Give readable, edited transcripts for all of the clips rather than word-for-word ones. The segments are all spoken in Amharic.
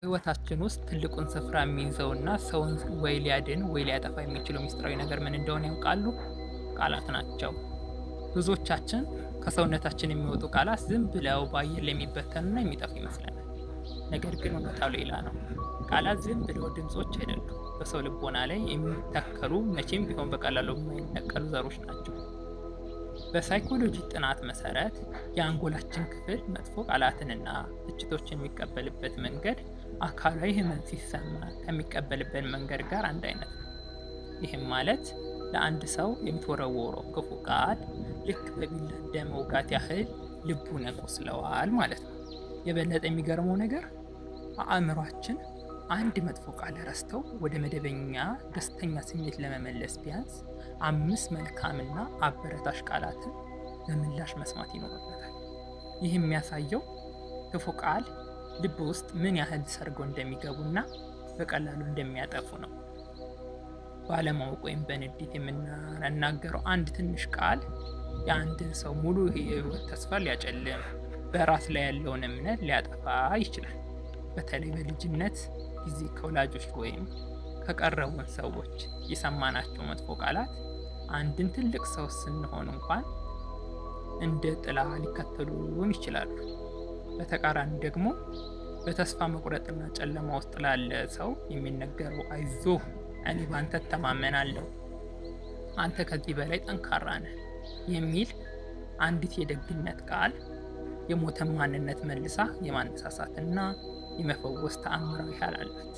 ህይወታችን ውስጥ ትልቁን ስፍራ የሚይዘውና ሰውን ወይ ሊያድን ወይ ሊያጠፋ የሚችለው ሚስጥራዊ ነገር ምን እንደሆነ ያውቃሉ? ቃላት ናቸው። ብዙዎቻችን ከሰውነታችን የሚወጡ ቃላት ዝም ብለው በአየር ላይ የሚበተኑና የሚጠፉ ይመስለናል። ነገር ግን እውነታው ሌላ ነው። ቃላት ዝም ብለው ድምጾች አይደሉም። በሰው ልቦና ላይ የሚተከሉ መቼም ቢሆን በቀላሉ የማይነቀሉ ዘሮች ናቸው። በሳይኮሎጂ ጥናት መሰረት የአንጎላችን ክፍል መጥፎ ቃላትንና ትችቶችን የሚቀበልበት መንገድ አካላዊ ህመም ሲሰማ ከሚቀበልበት መንገድ ጋር አንድ አይነት ነው። ይህም ማለት ለአንድ ሰው የምትወረወረው ክፉ ቃል ልክ በቢላ እንደመውጋት ያህል ልቡን ያቆስለዋል ማለት ነው። የበለጠ የሚገርመው ነገር አእምሯችን አንድ መጥፎ ቃል ረስተው ወደ መደበኛ ደስተኛ ስሜት ለመመለስ ቢያንስ 5 መልካምና አበረታሽ ቃላትን በምላሽ መስማት ይኖርበታል። ይህ የሚያሳየው ክፉ ቃል ልብ ውስጥ ምን ያህል ሰርገው እንደሚገቡና በቀላሉ እንደሚያጠፉ ነው። ባለማወቅ ወይም በንዴት የምናናገረው አንድ ትንሽ ቃል የአንድን ሰው ሙሉ የህይወት ተስፋ ሊያጨልም፣ በራስ ላይ ያለውን እምነት ሊያጠፋ ይችላል። በተለይ በልጅነት ጊዜ ከወላጆች ወይም ከቀረቡን ሰዎች የሰማናቸው መጥፎ ቃላት አንድን ትልቅ ሰው ስንሆን እንኳን እንደ ጥላ ሊከተሉን ይችላሉ። በተቃራኒ ደግሞ በተስፋ መቁረጥና ጨለማ ውስጥ ላለ ሰው የሚነገረው አይዞህ፣ እኔ ባንተ እተማመናለሁ፣ አንተ ከዚህ በላይ ጠንካራ ነህ የሚል አንዲት የደግነት ቃል የሞተን ማንነት መልሳ የማነሳሳትና የመፈወስ ተአምራዊ ኃይል አላት።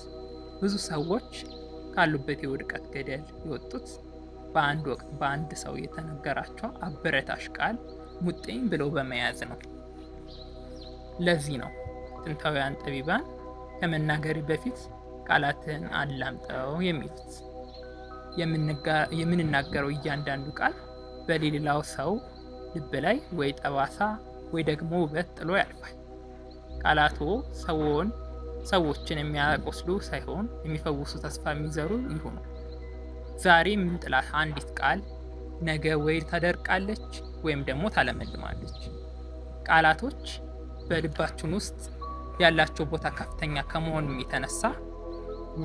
ብዙ ሰዎች ካሉበት የውድቀት ገደል የወጡት በአንድ ወቅት በአንድ ሰው የተነገራቸው አበረታሽ ቃል ሙጥኝ ብለው በመያዝ ነው። ለዚህ ነው ጥንታውያን ጠቢባን ከመናገር በፊት ቃላትን አላምጠው የሚሉት። የምንናገረው እያንዳንዱ ቃል በሌላው ሰው ልብ ላይ ወይ ጠባሳ ወይ ደግሞ ውበት ጥሎ ያልፋል። ቃላቶ ሰዎችን የሚያቆስሉ ሳይሆን የሚፈውሱ ተስፋ የሚዘሩ ይሁኑ። ዛሬ የምንጥላት አንዲት ቃል ነገ ወይ ታደርቃለች ወይም ደግሞ ታለመልማለች። ቃላቶች በልባችን ውስጥ ያላቸው ቦታ ከፍተኛ ከመሆኑም የተነሳ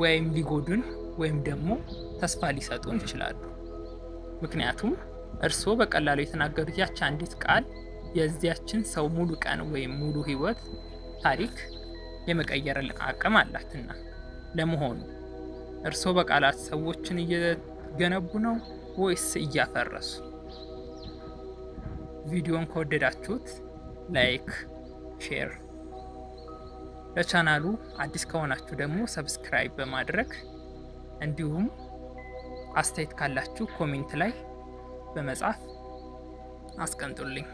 ወይም ሊጎዱን ወይም ደግሞ ተስፋ ሊሰጡን ይችላሉ። ምክንያቱም እርስዎ በቀላሉ የተናገሩት ያቺ አንዲት ቃል የዚያችን ሰው ሙሉ ቀን ወይም ሙሉ ህይወት ታሪክ የመቀየር አቅም አላትና። ለመሆኑ እርስዎ በቃላት ሰዎችን እየገነቡ ነው ወይስ እያፈረሱ? ቪዲዮን ከወደዳችሁት ላይክ፣ ሼር፣ ለቻናሉ አዲስ ከሆናችሁ ደግሞ ሰብስክራይብ በማድረግ እንዲሁም አስተያየት ካላችሁ ኮሜንት ላይ በመጻፍ አስቀምጡልኝ።